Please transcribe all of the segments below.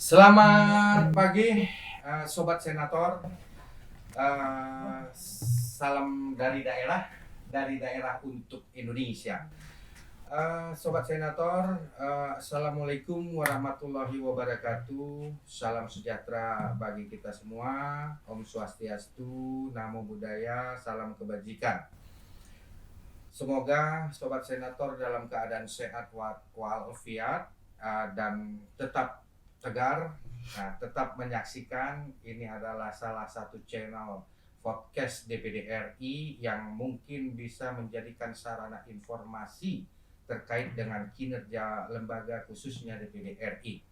Selamat pagi, Sobat Senator. Salam dari daerah untuk Indonesia. Sobat Senator, Assalamualaikum warahmatullahi wabarakatuh. Salam sejahtera bagi kita semua. Om Swastiastu, Namo Buddhaya, salam kebajikan. Semoga Sobat Senator dalam keadaan sehat walafiat dan tetap tegar. Nah, tetap menyaksikan, ini adalah salah satu channel podcast DPD RI yang mungkin bisa menjadikan sarana informasi terkait dengan kinerja lembaga khususnya DPD RI.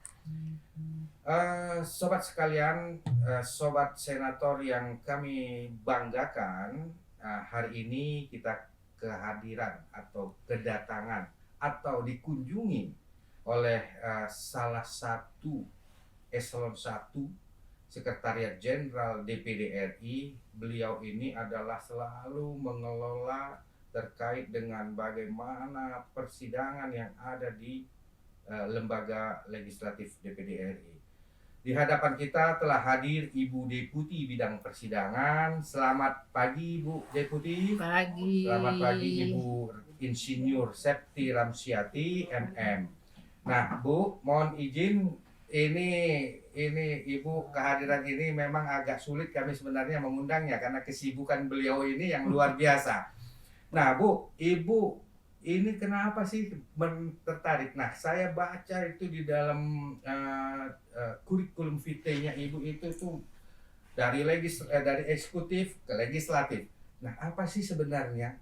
Sobat sekalian, Sobat Senator yang kami banggakan, hari ini kita kehadiran atau kedatangan atau dikunjungi oleh salah satu eselon 1 Sekretariat Jenderal DPD RI. Beliau ini adalah selalu mengelola terkait dengan bagaimana persidangan yang ada di lembaga legislatif DPD RI. Di hadapan kita telah hadir Ibu Deputi Bidang Persidangan. Selamat pagi Ibu Deputi. Pagi. Selamat pagi Ibu Insinyur Septi Ramsiati MM. Nah Bu, mohon izin, ini Ibu kehadiran ini memang agak sulit kami sebenarnya mengundangnya karena kesibukan beliau ini yang luar biasa. Nah Bu, Ibu ini kenapa sih tertarik? Nah, saya baca itu di dalam kurikulum vitae-nya Ibu itu tuh dari eksekutif ke legislatif. Nah, apa sih sebenarnya?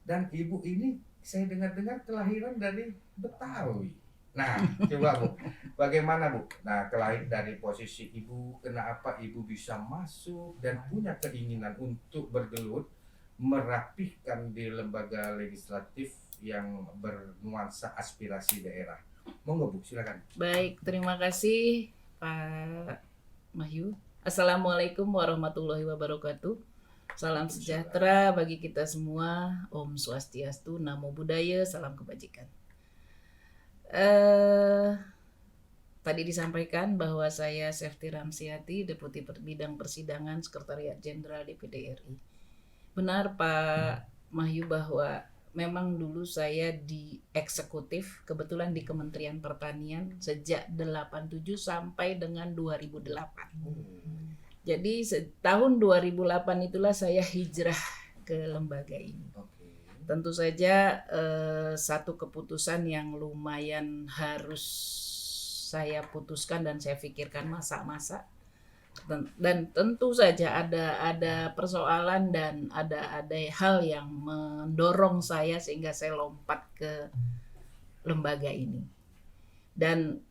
Dan Ibu ini saya dengar-dengar kelahiran dari Betawi. Nah, coba Bu, bagaimana Bu? Nah, dari posisi Ibu, kenapa Ibu bisa masuk dan punya keinginan untuk bergelut merapihkan di lembaga legislatif yang bernuansa aspirasi daerah? Monggo Bu, silakan. Baik, terima kasih Pak Mahyu. Assalamualaikum warahmatullahi wabarakatuh. Salam sejahtera bagi kita semua. Om Swastiastu, Namo Buddhaya, salam kebajikan. Tadi disampaikan bahwa saya Septi Ramsiati, Deputi Bidang Persidangan Sekretariat Jenderal DPD RI. Benar Pak Mahyu bahwa memang dulu saya di eksekutif, kebetulan di Kementerian Pertanian sejak 87 sampai dengan 2008. Jadi tahun 2008 itulah saya hijrah ke lembaga ini. Tentu saja satu keputusan yang lumayan harus saya putuskan dan saya pikirkan masa-masa. Dan tentu saja ada persoalan dan ada hal yang mendorong saya sehingga saya lompat ke lembaga ini. Dan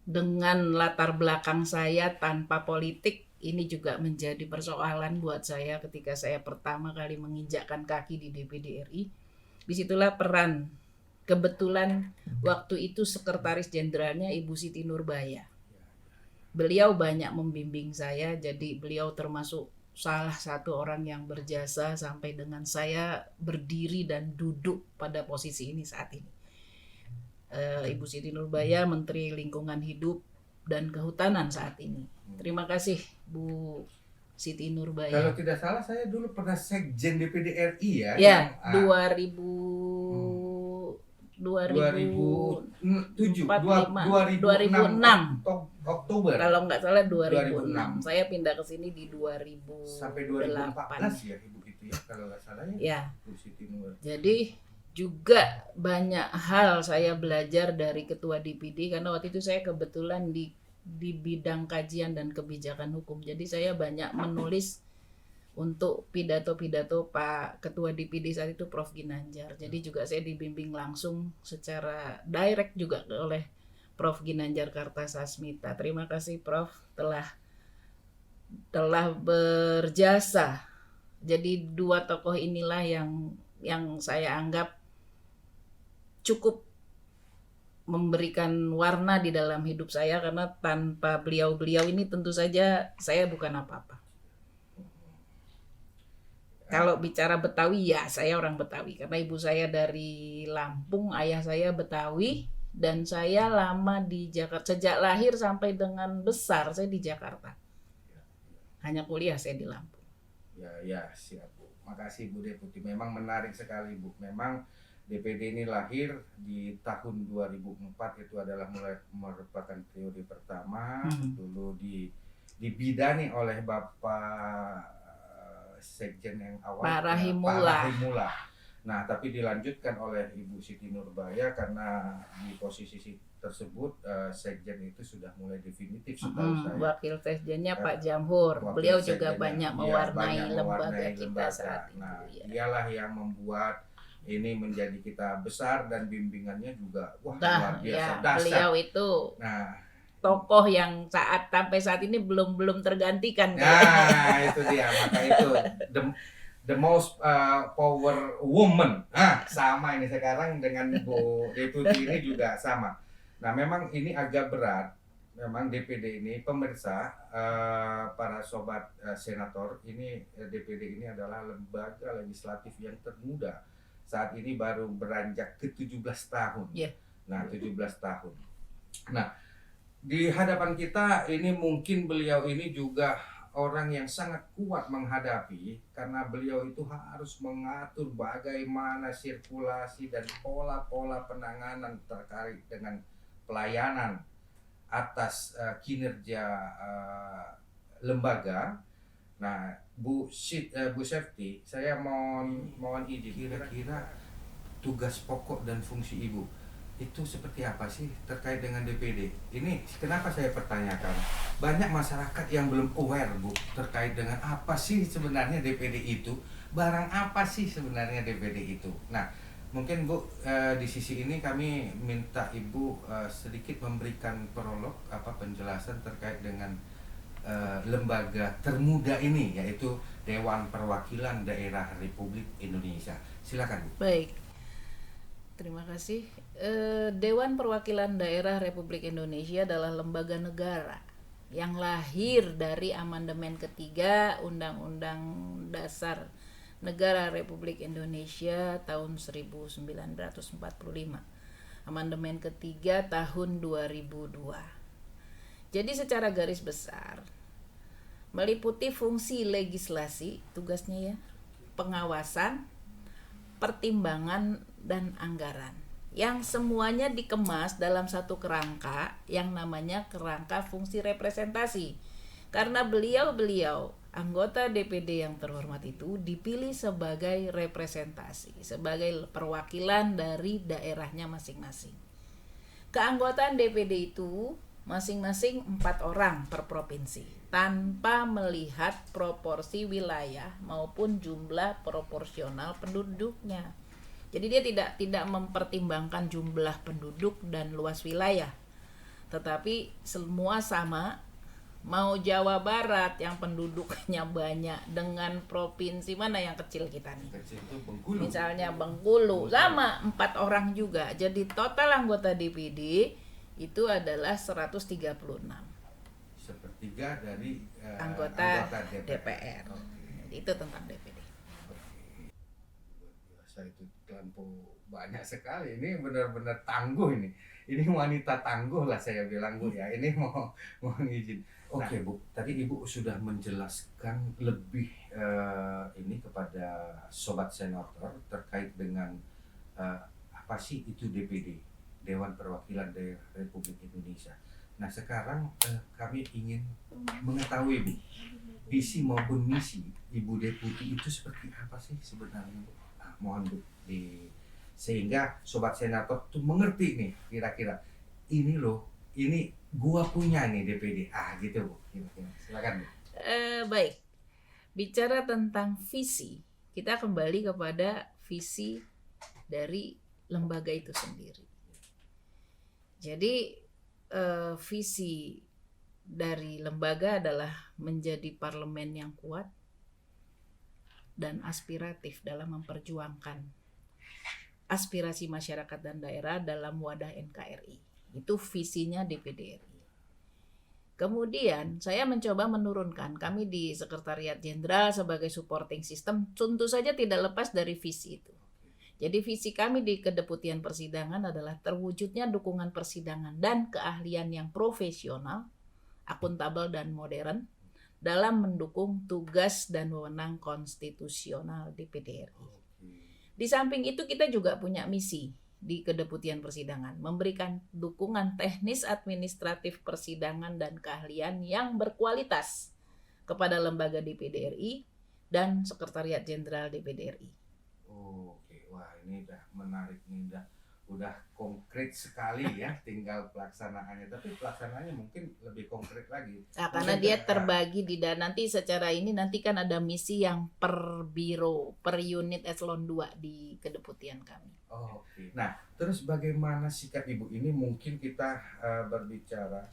dengan latar belakang saya tanpa politik, ini juga menjadi persoalan buat saya ketika saya pertama kali menginjakkan kaki di DPD RI. Disitulah peran, kebetulan waktu itu sekretaris jenderalnya Ibu Siti Nurbaya. Beliau banyak membimbing saya, jadi beliau termasuk salah satu orang yang berjasa sampai dengan saya berdiri dan duduk pada posisi ini saat ini. Ibu Siti Nurbaya, Menteri Lingkungan Hidup dan Kehutanan saat ini. Terima kasih Bu Siti Nurbaya. Kalau tidak salah saya dulu pernah sekjen DPD RI ya. Ya, 2006 Oktober. Kalau nggak salah 2006. Saya pindah ke sini di 2008. Sampai 2014 ya Ibu itu ya, kalau nggak salah ya. Bu Siti Nur. Jadi juga banyak hal saya belajar dari ketua DPD karena waktu itu saya kebetulan di bidang kajian dan kebijakan hukum. Jadi saya banyak menulis untuk pidato-pidato Pak Ketua DPD saat itu Prof. Ginanjar. Jadi juga saya dibimbing langsung secara direct juga oleh Prof. Ginanjar Kartasasmita. Terima kasih Prof. telah berjasa. Jadi dua tokoh inilah yang saya anggap cukup memberikan warna di dalam hidup saya, karena tanpa beliau-beliau ini tentu saja saya bukan apa-apa. Kalau bicara Betawi, ya saya orang Betawi karena ibu saya dari Lampung, ayah saya Betawi, dan saya lama di Jakarta. Sejak lahir sampai dengan besar saya di Jakarta. Hanya kuliah saya di Lampung. Ya, siap Bu. Makasih Bu Deputi. Memang menarik sekali Bu. Memang DPD ini lahir di tahun 2004, itu adalah merupakan periode pertama. Dulu dibidani oleh Bapak Sekjen yang awal, Pak Rahim Pak Mullah. Rahim Mullah. Nah, tapi dilanjutkan oleh Ibu Siti Nurbaya karena di posisi tersebut Sekjen itu sudah mulai definitif setahu saya. Wakil Sekjennya Pak Jamhur. Beliau juga banyak mewarnai lembaga kita saat itu. Nah, dialah yang membuat ini menjadi kita besar dan bimbingannya juga luar biasa dahsyat. Beliau itu tokoh yang sampai saat ini belum tergantikan. Nah, itu dia. Maka itu the most power woman. Sama ini sekarang dengan Bu Deputi ini juga sama. Nah, memang ini agak berat. Memang DPD ini, pemirsa, para sobat senator, ini DPD ini adalah lembaga legislatif yang termuda. Saat ini baru beranjak ke 17 tahun. Nah, 17 tahun. Nah, di hadapan kita ini mungkin beliau ini juga orang yang sangat kuat menghadapi, karena beliau itu harus mengatur bagaimana sirkulasi dan pola-pola penanganan terkait dengan pelayanan atas kinerja lembaga. Nah, Bu Septi, saya mohon izin, kira-kira tugas pokok dan fungsi Ibu itu seperti apa sih terkait dengan DPD? Ini kenapa saya pertanyakan? Banyak masyarakat yang belum aware Bu terkait dengan apa sih sebenarnya DPD itu, barang apa sih sebenarnya DPD itu. Nah, mungkin Bu di sisi ini kami minta Ibu sedikit memberikan prolog penjelasan terkait dengan lembaga termuda ini, yaitu Dewan Perwakilan Daerah Republik Indonesia. Silakan Bu. Baik, terima kasih. Dewan Perwakilan Daerah Republik Indonesia adalah lembaga negara yang lahir dari amandemen ketiga Undang-Undang Dasar Negara Republik Indonesia tahun 1945. Amandemen ketiga tahun 2002. Jadi secara garis besar meliputi fungsi legislasi, tugasnya ya, pengawasan, pertimbangan, dan anggaran, yang semuanya dikemas dalam satu kerangka yang namanya kerangka fungsi representasi. Karena beliau anggota DPD yang terhormat itu dipilih sebagai representasi, sebagai perwakilan dari daerahnya masing-masing. Keanggotaan DPD itu masing-masing 4 orang per provinsi, tanpa melihat proporsi wilayah maupun jumlah proporsional penduduknya. Jadi dia tidak mempertimbangkan jumlah penduduk dan luas wilayah, tetapi semua sama. Mau Jawa Barat yang penduduknya banyak dengan provinsi mana yang kecil kita nih? Kecil itu Bengkulu. Misalnya Bengkulu, sama 4 orang juga. Jadi total anggota DPD itu adalah 136. Sepertiga dari anggota DPR. Itu tentang DPD. Biasa itu terlampau banyak sekali. Ini benar-benar tangguh ini. Ini wanita tangguh lah saya bilang Bu ya. Ini mau izin. Oke Bu, tadi Ibu sudah menjelaskan lebih ini kepada sobat senator terkait dengan apa sih itu DPD, Dewan Perwakilan Daerah Republik Indonesia. Nah sekarang kami ingin mengetahui Bu, visi maupun misi Ibu Deputi itu seperti apa sih sebenarnya Bu? Mohon Bu, sehingga sobat senator tuh mengerti nih kira-kira ini loh, ini gua punya nih DPD, gitu Bu. Silakan Bu. Baik, bicara tentang visi, kita kembali kepada visi dari lembaga itu sendiri. Jadi visi dari lembaga adalah menjadi parlemen yang kuat dan aspiratif dalam memperjuangkan aspirasi masyarakat dan daerah dalam wadah NKRI. Itu visinya DPD RI. Kemudian saya mencoba menurunkan, kami di Sekretariat Jenderal sebagai supporting system tentu saja tidak lepas dari visi itu. Jadi visi kami di Kedeputian Persidangan adalah terwujudnya dukungan persidangan dan keahlian yang profesional, akuntabel dan modern dalam mendukung tugas dan wewenang konstitusional DPD RI. Di samping itu kita juga punya misi di Kedeputian Persidangan, memberikan dukungan teknis administratif persidangan dan keahlian yang berkualitas kepada lembaga DPD RI dan Sekretariat Jenderal DPD RI. Oke, wah ini udah menarik nih, udah konkret sekali ya, tinggal pelaksanaannya. Tapi pelaksanaannya mungkin lebih konkret lagi. Nah, karena dia terbagi di nanti secara ini nanti kan ada misi yang per biro, per unit eselon 2 di kedeputian kami. Oke. Nah, terus bagaimana sikap Ibu ini? Mungkin kita berbicara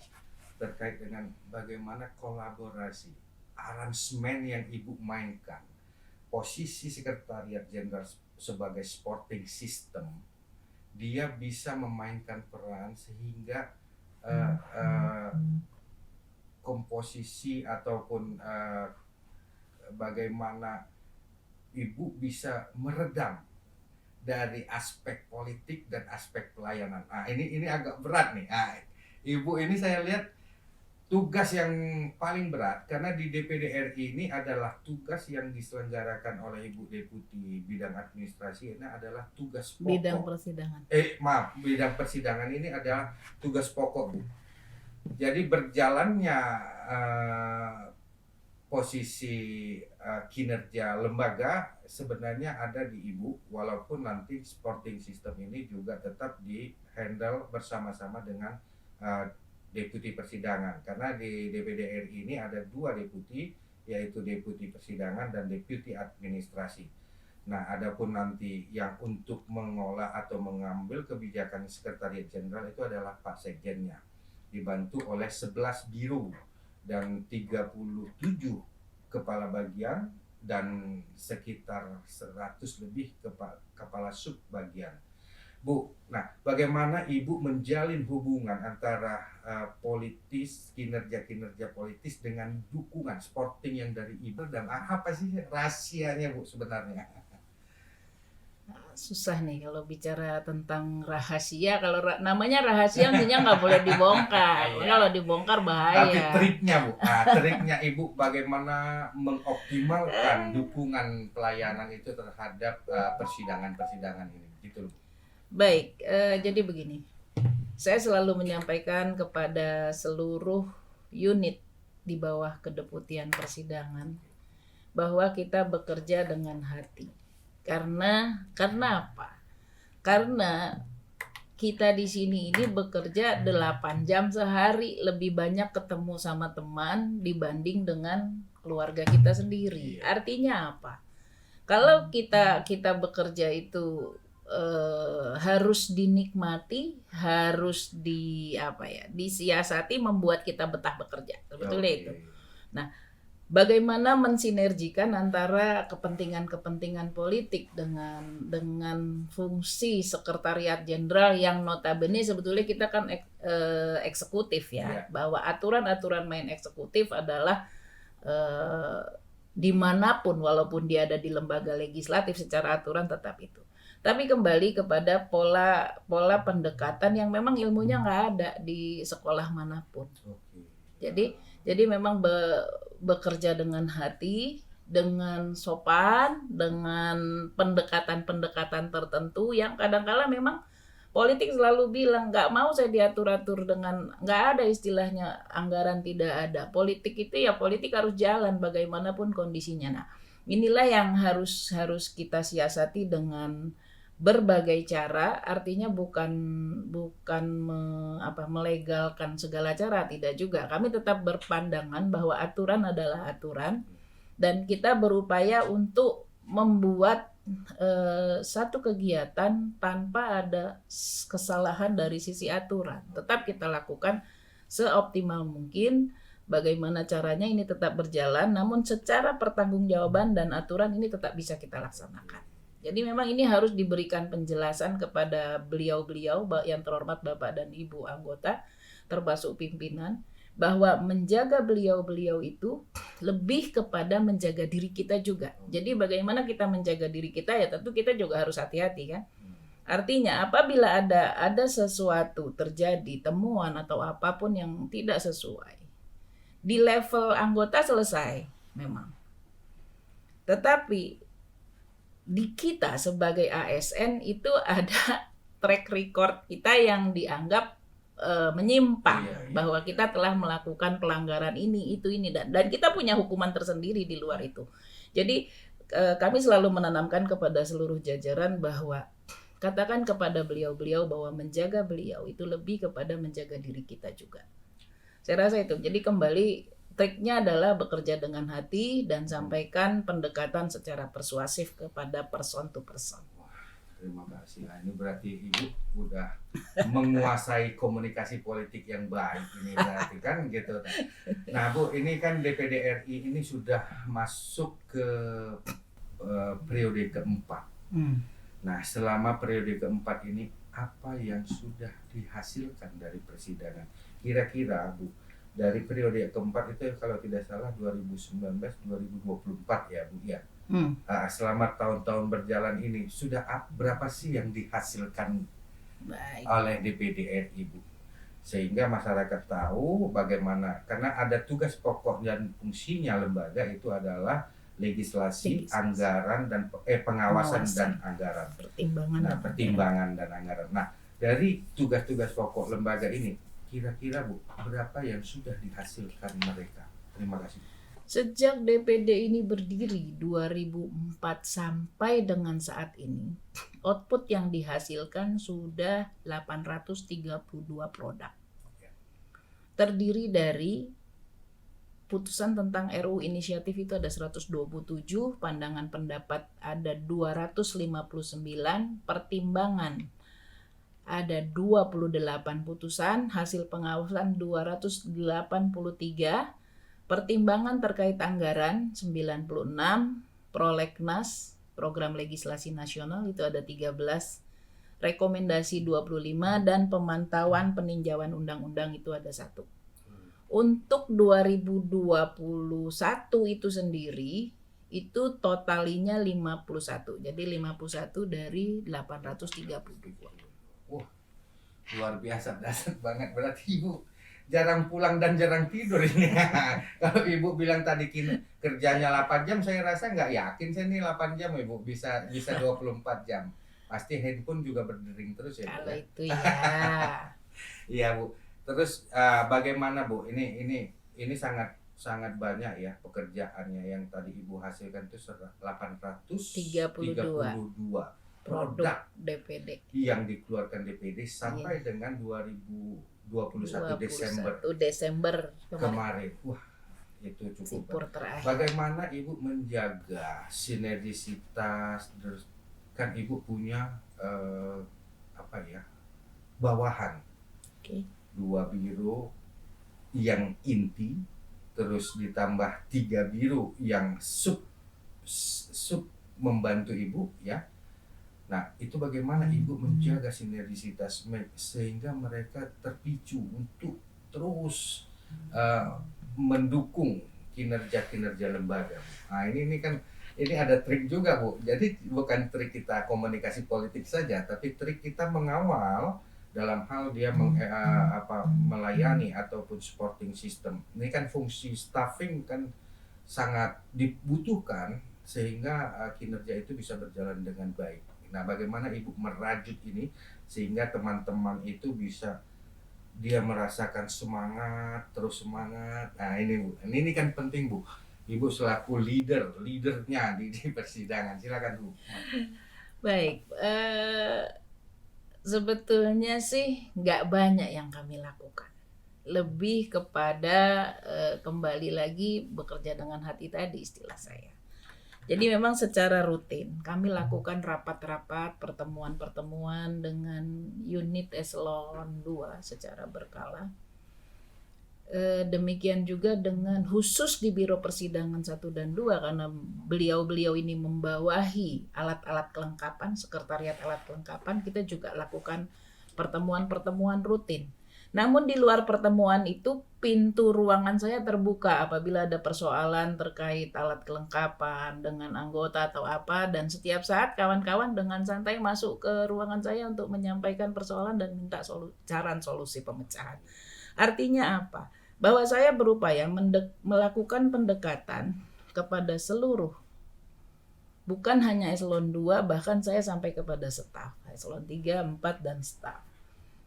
terkait dengan bagaimana kolaborasi, aransemen yang Ibu mainkan. Posisi Sekretariat Jenderal sebagai supporting system, dia bisa memainkan peran sehingga komposisi ataupun bagaimana Ibu bisa meredam dari aspek politik dan aspek pelayanan. Nah, ini agak berat nih. Nah, Ibu ini saya lihat tugas yang paling berat karena di DPD RI ini adalah tugas yang diselenggarakan oleh Ibu Deputi Bidang Administrasi. Ini adalah tugas pokok. Bidang persidangan. Bidang persidangan ini adalah tugas pokok, Bu. Jadi berjalannya posisi kinerja lembaga sebenarnya ada di Ibu, walaupun nanti supporting system ini juga tetap di handle bersama-sama dengan Deputi Persidangan, karena di DPD RI ini ada 2 deputi, yaitu Deputi Persidangan dan Deputi Administrasi. Nah, adapun nanti yang untuk mengolah atau mengambil kebijakan Sekretariat Jenderal itu adalah Pak Sekjennya, dibantu oleh 11 biro dan 37 kepala bagian dan sekitar 100 lebih kepala sub bagian. Bu, nah bagaimana Ibu menjalin hubungan antara politis, kinerja politis dengan dukungan sporting yang dari Ibu, dan apa sih rahasianya, Bu, sebenarnya? Susah nih kalau bicara tentang rahasia. Kalau namanya rahasia artinya nggak boleh dibongkar. Kalau dibongkar bahaya. Tapi triknya, Bu, triknya Ibu bagaimana mengoptimalkan dukungan pelayanan itu terhadap persidangan ini, gitu loh. Baik, jadi begini, saya selalu menyampaikan kepada seluruh unit di bawah Kedeputian Persidangan bahwa kita bekerja dengan hati. Karena apa? Karena kita di sini ini bekerja 8 jam sehari, lebih banyak ketemu sama teman dibanding dengan keluarga kita sendiri. Artinya apa? Kalau kita bekerja itu harus dinikmati, harus disiasati, membuat kita betah bekerja. Sebetulnya itu. Nah, bagaimana mensinergikan antara kepentingan politik dengan fungsi Sekretariat Jenderal yang notabene sebetulnya kita kan eksekutif ya, bahwa aturan-aturan main eksekutif adalah dimanapun, walaupun dia ada di lembaga legislatif, secara aturan tetap itu. Tapi kembali kepada pola pendekatan yang memang ilmunya nggak ada di sekolah manapun. Jadi memang bekerja dengan hati, dengan sopan, dengan pendekatan tertentu yang kadang-kala memang politik selalu bilang nggak mau saya diatur-atur dengan, nggak ada istilahnya anggaran tidak ada. Politik itu ya politik harus jalan bagaimanapun kondisinya. Nah, inilah yang harus kita siasati dengan berbagai cara, artinya bukan melegalkan segala cara, tidak juga. Kami tetap berpandangan bahwa aturan adalah aturan dan kita berupaya untuk membuat satu kegiatan tanpa ada kesalahan dari sisi aturan. Tetap kita lakukan seoptimal mungkin. Bagaimana caranya ini tetap berjalan, namun secara pertanggungjawaban dan aturan ini tetap bisa kita laksanakan. Jadi memang ini harus diberikan penjelasan kepada beliau-beliau yang terhormat Bapak dan Ibu anggota, termasuk pimpinan, bahwa menjaga beliau-beliau itu lebih kepada menjaga diri kita juga. Jadi bagaimana kita menjaga diri kita, ya tentu kita juga harus hati-hati kan. Artinya apabila ada sesuatu terjadi, temuan atau apapun yang tidak sesuai, di level anggota selesai memang. Tetapi di kita sebagai ASN itu ada track record kita yang dianggap menyimpang, bahwa kita telah melakukan pelanggaran ini dan kita punya hukuman tersendiri di luar itu. Jadi kami selalu menanamkan kepada seluruh jajaran bahwa katakan kepada beliau-beliau bahwa menjaga beliau itu lebih kepada menjaga diri kita juga. Saya rasa itu. Jadi kembali triknya adalah bekerja dengan hati dan sampaikan pendekatan secara persuasif kepada person to person. Terima kasih. Nah, ini berarti Ibu udah menguasai komunikasi politik yang baik ini berarti kan gitu. Nah Bu, ini kan DPD RI ini sudah masuk ke periode keempat. Nah selama periode keempat ini apa yang sudah dihasilkan dari persidangan? Kira-kira Bu, dari periode keempat itu kalau tidak salah 2019-2024 ya Bu ya. Selama tahun-tahun berjalan ini sudah berapa sih yang dihasilkan oleh DPD RI Bu, sehingga masyarakat tahu bagaimana, karena ada tugas pokok dan fungsinya lembaga itu adalah legislasi. Anggaran dan pengawasan dan anggaran, pertimbangan dan anggaran. Nah dari tugas-tugas pokok lembaga ini kira-kira Bu berapa yang sudah dihasilkan mereka? Terima kasih. Sejak DPD ini berdiri 2004 sampai dengan saat ini, output yang dihasilkan sudah 832 produk. Terdiri dari putusan tentang RUU inisiatif itu ada 127, pandangan pendapat ada 259, pertimbangan ada 28 putusan, hasil pengawasan 283, pertimbangan terkait anggaran 96, prolegnas program legislasi nasional itu ada 13, rekomendasi 25, dan pemantauan peninjauan undang-undang itu ada 1. Untuk 2021 itu sendiri itu totalinya 51. Jadi 51 dari 832. Wah, luar biasa, dahsyat banget berarti Ibu jarang pulang dan jarang tidur ini. Kalau Ibu bilang tadi kerjanya 8 jam, saya rasa nggak yakin saya nih 8 jam Ibu bisa 24 jam. Pasti handphone juga berdering terus ya Bu. Kalau itu ya. Iya Bu. Terus bagaimana Bu? Ini sangat banyak ya pekerjaannya yang tadi Ibu hasilkan itu 832 produk DPD yang dikeluarkan DPD sampai dengan 2021 Desember kemarin. Wah, itu cukup. Bagaimana Ibu menjaga sinergisitas? Kan Ibu punya bawahan. Dua biro yang inti, terus ditambah 3 biro yang sub membantu Ibu ya. Nah, itu bagaimana Ibu menjaga sinergisitas sehingga mereka terpicu untuk terus mendukung kinerja lembaga. Nah, ini kan ada trik juga Bu. Jadi bukan trik kita komunikasi politik saja, tapi trik kita mengawal dalam hal dia melayani ataupun supporting system. Ini kan fungsi staffing kan sangat dibutuhkan sehingga kinerja itu bisa berjalan dengan baik. Nah, bagaimana Ibu merajut ini sehingga teman-teman itu bisa dia merasakan terus semangat. Nah, ini Bu. Ini kan penting Bu. Ibu selaku leadernya di persidangan. Silakan Bu. Baik, sebetulnya sih nggak banyak yang kami lakukan. Lebih kepada kembali lagi bekerja dengan hati tadi istilah saya. Jadi memang secara rutin kami lakukan rapat-rapat, pertemuan-pertemuan dengan unit eselon 2 secara berkala. Demikian juga dengan khusus di Biro Persidangan 1 dan 2 karena beliau-beliau ini membawahi alat-alat kelengkapan, sekretariat alat kelengkapan, kita juga lakukan pertemuan-pertemuan rutin. Namun di luar pertemuan itu pintu ruangan saya terbuka apabila ada persoalan terkait alat kelengkapan dengan anggota atau apa, dan setiap saat kawan-kawan dengan santai masuk ke ruangan saya untuk menyampaikan persoalan dan minta saran solusi pemecahan. Artinya apa? Bahwa saya berupaya melakukan pendekatan kepada seluruh, bukan hanya eselon 2, bahkan saya sampai kepada staf, eselon 3, 4 dan staf.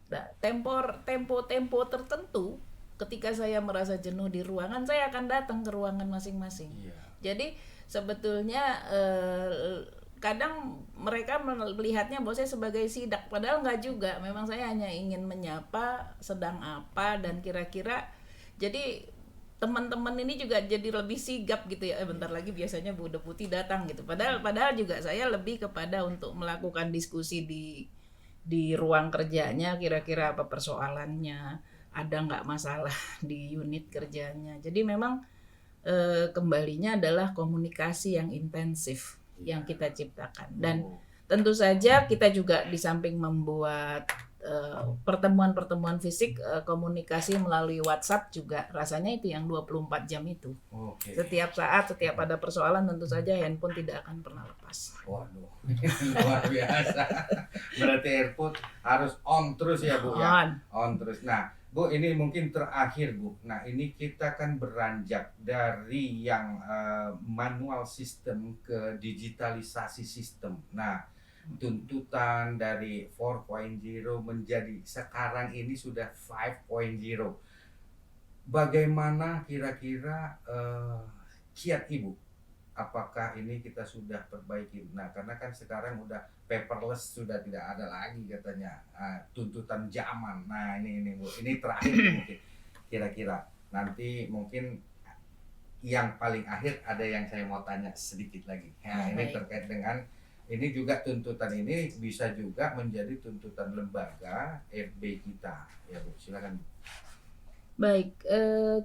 Nah, tempo tertentu ketika saya merasa jenuh di ruangan, saya akan datang ke ruangan masing-masing. Jadi sebetulnya kadang mereka melihatnya bahwa saya sebagai sidak, padahal nggak juga. Memang saya hanya ingin menyapa sedang apa, dan kira-kira jadi teman-teman ini juga jadi lebih sigap gitu ya. Bentar lagi biasanya Bu Deputi datang gitu. Padahal juga saya lebih kepada untuk melakukan diskusi di ruang kerjanya, kira-kira apa persoalannya, ada nggak masalah di unit kerjanya. Jadi memang kembalinya adalah komunikasi yang intensif yang kita ciptakan. Dan tentu saja kita juga di samping membuat pertemuan-pertemuan fisik, komunikasi melalui WhatsApp juga rasanya itu yang 24 jam itu. Setiap saat, setiap ada persoalan, tentu saja handphone tidak akan pernah lepas. Waduh, luar biasa. Berarti airport harus on terus ya Bu ya? On terus. Nah Bu, ini mungkin terakhir Bu. Nah ini kita kan beranjak dari yang manual sistem ke digitalisasi sistem. Nah tuntutan dari 4.0 menjadi sekarang ini sudah 5.0. Bagaimana kira-kira kiat Ibu? Apakah ini kita sudah perbaiki? Nah, karena kan sekarang udah paperless, sudah tidak ada lagi katanya tuntutan zaman. Nah, ini Bu, ini terakhir mungkin kira-kira. Nanti mungkin yang paling akhir ada yang saya mau tanya sedikit lagi. Nah, ini terkait dengan ini juga tuntutan ini bisa juga menjadi tuntutan lembaga FB kita. Ya Bu, silakan. Baik,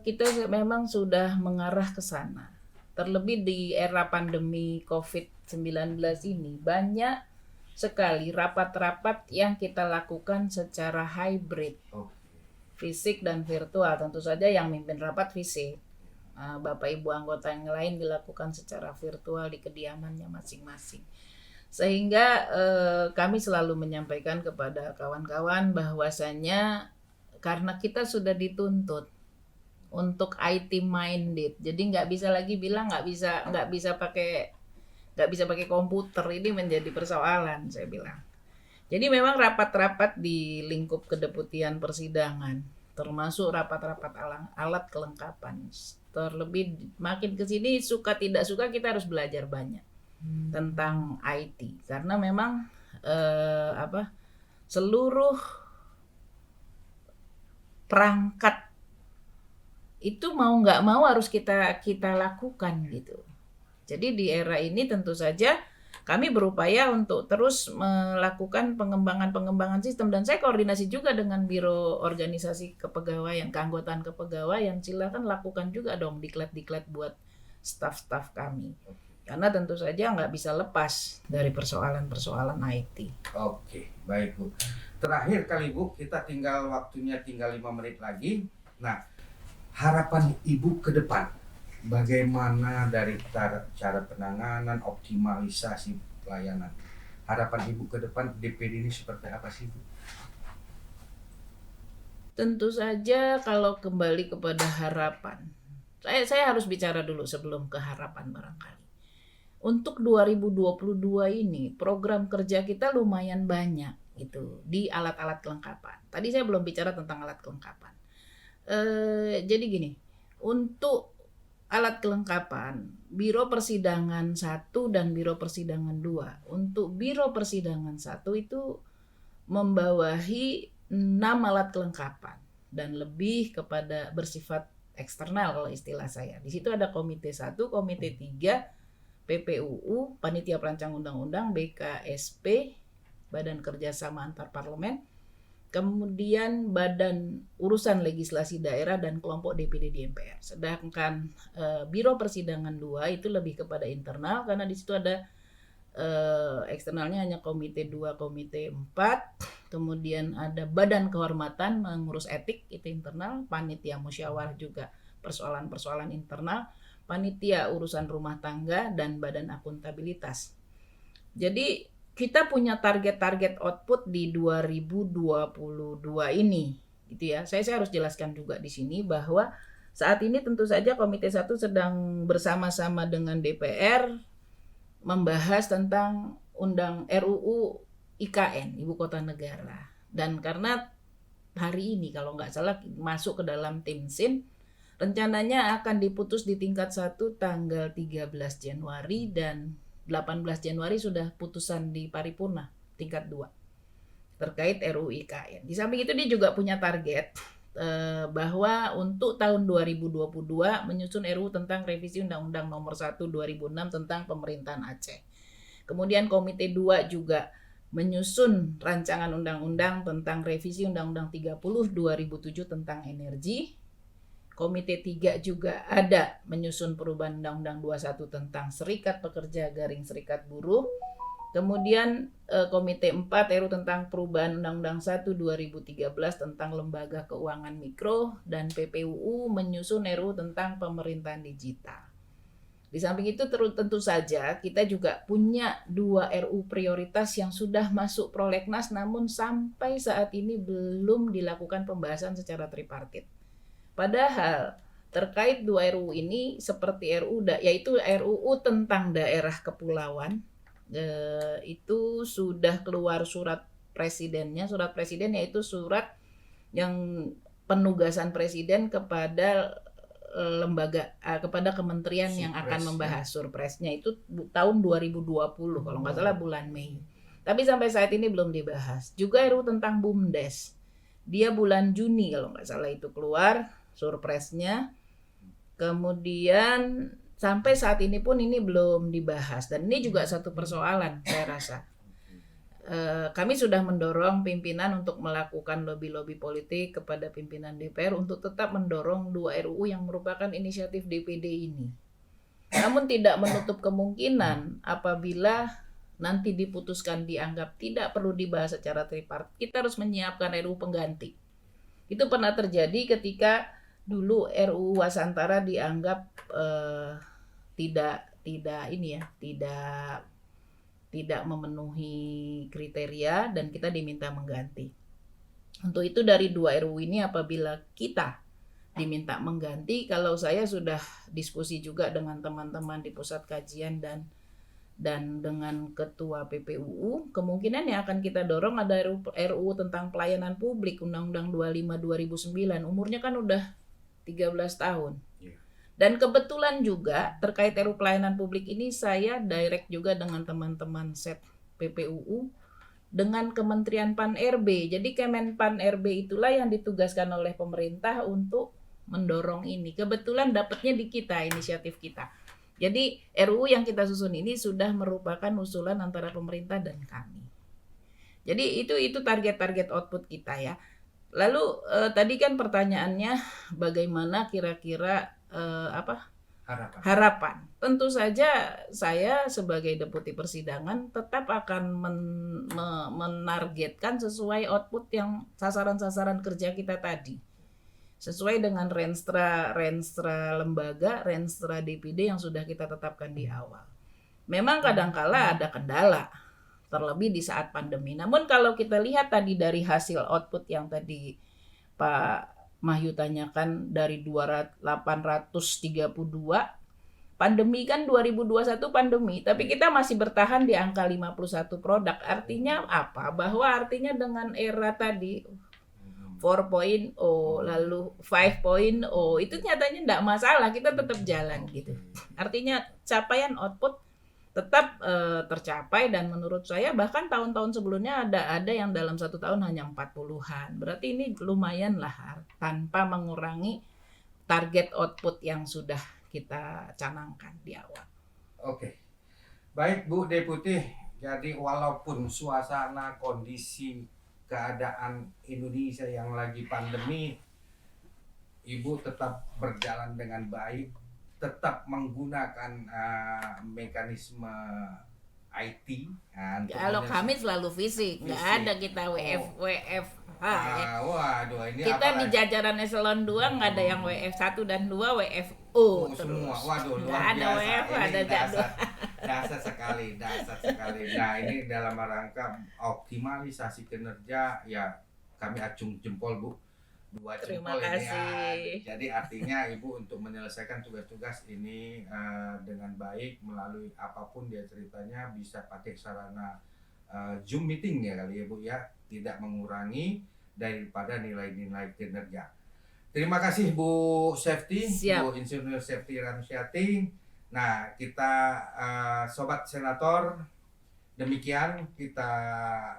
kita memang sudah mengarah ke sana. Terlebih di era pandemi COVID-19 ini, banyak sekali rapat-rapat yang kita lakukan secara hybrid, fisik dan virtual. Tentu saja yang mimpin rapat fisik, Bapak Ibu anggota yang lain dilakukan secara virtual di kediamannya masing-masing. Sehingga kami selalu menyampaikan kepada kawan-kawan bahwasannya karena kita sudah dituntut untuk IT minded, jadi nggak bisa lagi bilang nggak bisa pakai komputer, ini menjadi persoalan saya bilang. Jadi memang rapat-rapat di lingkup kedeputian persidangan, termasuk rapat-rapat alat kelengkapan. Terlebih makin kesini suka tidak suka kita harus belajar banyak tentang IT, karena memang seluruh perangkat itu mau nggak mau harus kita lakukan gitu. Jadi di era ini tentu saja kami berupaya untuk terus melakukan pengembangan sistem, dan saya koordinasi juga dengan Biro Organisasi Kepegawaian, keanggotaan kepegawaian. Silakan lakukan juga dong diklat buat staf-staf kami. Karena tentu saja nggak bisa lepas dari persoalan-persoalan IT. Oke, baik Bu. Terakhir kali Bu, kita waktunya tinggal 5 menit lagi. Nah, harapan Ibu ke depan, bagaimana dari cara penanganan, optimalisasi pelayanan? Harapan Ibu ke depan DPD ini seperti apa sih Bu? Tentu saja kalau kembali kepada harapan, saya harus bicara dulu sebelum ke harapan barangkali. Untuk 2022 ini program kerja kita lumayan banyak gitu di alat-alat kelengkapan. Tadi saya belum bicara tentang alat kelengkapan. Jadi gini, untuk alat kelengkapan Biro Persidangan 1 dan Biro Persidangan 2. Untuk Biro Persidangan 1 itu membawahi 6 alat kelengkapan dan lebih kepada bersifat eksternal kalau istilah saya. Di situ ada Komite 1, Komite 3, PPUU, Panitia Perancang Undang-Undang, BKSP, Badan Kerjasama Antar Parlemen, kemudian Badan Urusan Legislasi Daerah, dan kelompok DPD di MPR. Sedangkan Biro Persidangan 2 itu lebih kepada internal, karena di situ ada eksternalnya hanya komite 2, komite 4, kemudian ada badan kehormatan mengurus etik, itu internal, panitia musyawarah juga persoalan-persoalan internal, panitia urusan rumah tangga, dan badan akuntabilitas. Jadi kita punya target-target output di 2022 ini, gitu ya. Saya harus jelaskan juga di sini bahwa saat ini tentu saja Komite 1 sedang bersama-sama dengan DPR membahas tentang undang RUU IKN, Ibu Kota Negara. Dan karena hari ini kalau nggak salah masuk ke dalam tim SIN, rencananya akan diputus di tingkat 1 tanggal 13 Januari dan 18 Januari sudah putusan di paripurna tingkat 2 terkait RUU IKN. Di samping itu dia juga punya target bahwa untuk tahun 2022 menyusun RUU tentang revisi Undang-Undang Nomor 1 2006 tentang Pemerintahan Aceh. Kemudian Komite 2 juga menyusun rancangan undang-undang tentang revisi Undang-Undang 30 2007 tentang energi. Komite 3 juga ada menyusun perubahan Undang-Undang 21 tentang Serikat Pekerja / Serikat Buruh. Kemudian Komite 4 RUU tentang perubahan Undang-Undang 1 2013 tentang Lembaga Keuangan Mikro, dan PPUU menyusun RUU tentang pemerintahan digital. Di samping itu tentu saja kita juga punya 2 RUU prioritas yang sudah masuk prolegnas namun sampai saat ini belum dilakukan pembahasan secara tripartit. Padahal terkait 2 RUU ini seperti yaitu RUU tentang daerah kepulauan, itu sudah keluar surat presidennya. Surat presiden yaitu surat yang penugasan presiden kepada lembaga, kepada kementerian yang akan membahas. Surpresnya itu tahun 2020 kalau nggak salah bulan Mei. Tapi sampai saat ini belum dibahas. Juga RUU tentang BUMDes, dia bulan Juni kalau nggak salah itu keluar surpresnya. Kemudian sampai saat ini pun ini belum dibahas, dan ini juga satu persoalan saya rasa. Kami sudah mendorong pimpinan untuk melakukan lobby-lobby politik kepada pimpinan DPR untuk tetap mendorong 2 RUU yang merupakan inisiatif DPD ini. Namun tidak menutup kemungkinan apabila nanti diputuskan dianggap tidak perlu dibahas secara tripartit, kita harus menyiapkan RUU pengganti. Itu pernah terjadi ketika dulu RUU Wasantara dianggap tidak memenuhi kriteria dan kita diminta mengganti. Untuk itu dari 2 RUU ini apabila kita diminta mengganti, kalau saya sudah diskusi juga dengan teman-teman di pusat kajian dan dengan ketua PPUU, kemungkinan yang akan kita dorong ada RUU tentang pelayanan publik, Undang-Undang 25 2009, umurnya kan udah 13 tahun. Dan kebetulan juga terkait RUU pelayanan publik ini saya direct juga dengan teman-teman set PPUU dengan Kementerian Pan-RB. Jadi Kemenpan RB itulah yang ditugaskan oleh pemerintah untuk mendorong ini. Kebetulan dapatnya di kita, inisiatif kita. Jadi RUU yang kita susun ini sudah merupakan usulan antara pemerintah dan kami. Jadi itu target-target output kita ya. Lalu tadi kan pertanyaannya bagaimana kira-kira harapan. Tentu saja saya sebagai deputi persidangan tetap akan menargetkan sesuai output yang sasaran-sasaran kerja kita tadi. Sesuai dengan renstra lembaga, renstra DPD yang sudah kita tetapkan di awal. Memang kadangkala ada kendala, terlebih di saat pandemi. Namun kalau kita lihat tadi dari hasil output yang tadi Pak Mahyu tanyakan dari 832, pandemi kan 2021 pandemi, tapi kita masih bertahan di angka 51 produk. Artinya apa? Bahwa artinya dengan era tadi 4.0 lalu 5.0 itu nyatanya enggak masalah, kita tetap jalan gitu. Artinya capaian output tetap tercapai, dan menurut saya bahkan tahun-tahun sebelumnya ada yang dalam 1 tahun hanya 40-an. Berarti ini lumayan lah tanpa mengurangi target output yang sudah kita canangkan di awal. Oke. Baik Bu Deputi, jadi walaupun suasana kondisi keadaan Indonesia yang lagi pandemi, Ibu tetap berjalan dengan baik, tetap menggunakan mekanisme IT. Nah, untuk Kalau menyelesaikan- kami selalu fisik, nggak Fisik. ada kita WFH ya. Waduh, ini Kita di apalagi? jajaran eselon 2 nggak ada yang WF1 dan 2 WFO Oh, semua. terus. Waduh, Nggak luar ada biasa. WF, Ini ada jadwal. dasar sekali, dasar sekali. Nah, ini dalam rangka optimalisasi kinerja ya kami acung jempol, Bu. Dua Terima jempol ini ya. kasih. Jadi artinya Ibu untuk menyelesaikan tugas-tugas ini dengan baik melalui apapun dia ceritanya bisa pakai sarana Zoom meeting ya kali ya Bu ya, tidak mengurangi daripada nilai-nilai kinerja. Terima kasih Bu Safety, Siap. Bu Insinyur Safety Ramsyati. Nah, kita Sobat Senator, demikian kita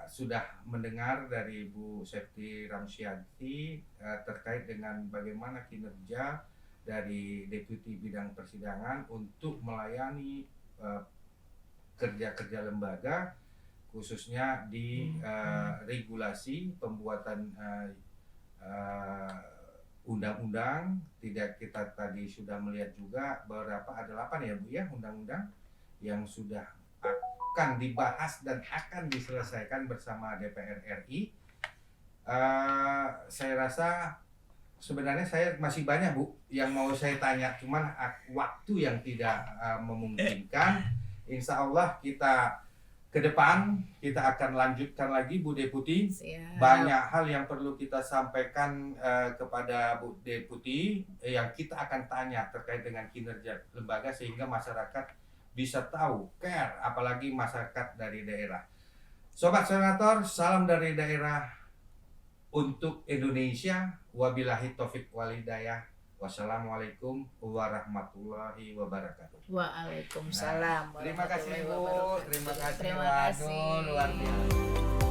sudah mendengar dari Bu Safety Ramsyati terkait dengan bagaimana kinerja dari Deputi Bidang Persidangan untuk melayani kerja-kerja lembaga, khususnya di regulasi pembuatan undang-undang. Tidak, kita tadi sudah melihat juga beberapa, ada 8 ya Bu ya undang-undang yang sudah akan dibahas dan akan diselesaikan bersama DPR RI. Saya rasa sebenarnya saya masih banyak Bu yang mau saya tanya, cuman waktu yang tidak memungkinkan. Insya Allah kita ke depan kita akan lanjutkan lagi Bu Deputi. Siap. Banyak hal yang perlu kita sampaikan kepada Bu Deputi yang kita akan tanya terkait dengan kinerja lembaga sehingga masyarakat bisa tahu, care, apalagi masyarakat dari daerah. Sobat Senator, salam dari daerah untuk Indonesia. Wabillahi taufik walhidayah. Wassalamualaikum warahmatullahi wabarakatuh. Waalaikumsalam. Terima kasih Bu, warahmatullahi wabarakatuh. terima kasih. Terima Waduh, kasih. luar biasa.